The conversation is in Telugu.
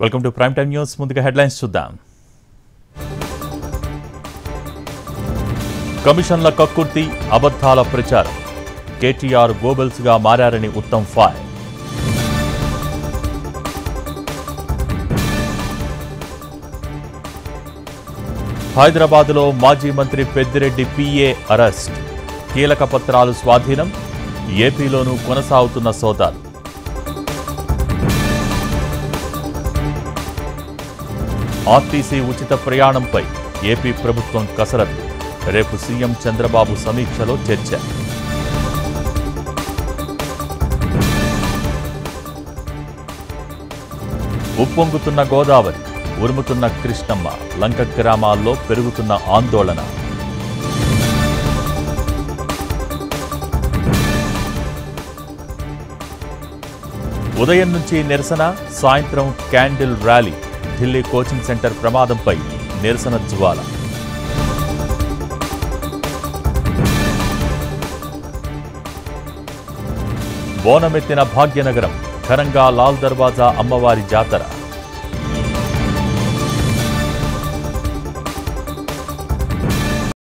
Welcome to prime time news. ముందుగా హెడ్లైన్స్ చూద్దాం. కమిషన్ల కక్కుర్తి, అబద్ధాల ప్రచారం. కేటీఆర్ గోబెల్స్ గా మారారని ఉత్తమ్ ఫైర్. హైదరాబాద్లో మాజీ మంత్రి పెద్దిరెడ్డి పిఏ అరెస్ట్. కీలక పత్రాలు స్వాధీనం. ఏపీలోనూ కొనసాగుతున్న సోదాలు. ఆర్టీసీ ఉచిత ప్రయాణంపై ఏపీ ప్రభుత్వం కసరత్తు. రేపు సీఎం చంద్రబాబు సమీక్షలో చర్చ. ఉప్పొంగుతున్న గోదావరి, ఉరుముతున్న కృష్ణమ్మ. లంక గ్రామాల్లో పెరుగుతున్న ఆందోళన. ఉదయం నుంచి నిరసన, సాయంత్రం candle rally. Delhi coaching centre ప్రమాదంపై నిరసన జ్వాల. బోనమెత్తిన భాగ్యనగరం. ఘనంగా లాల్ దర్వాజా అమ్మవారి జాతర.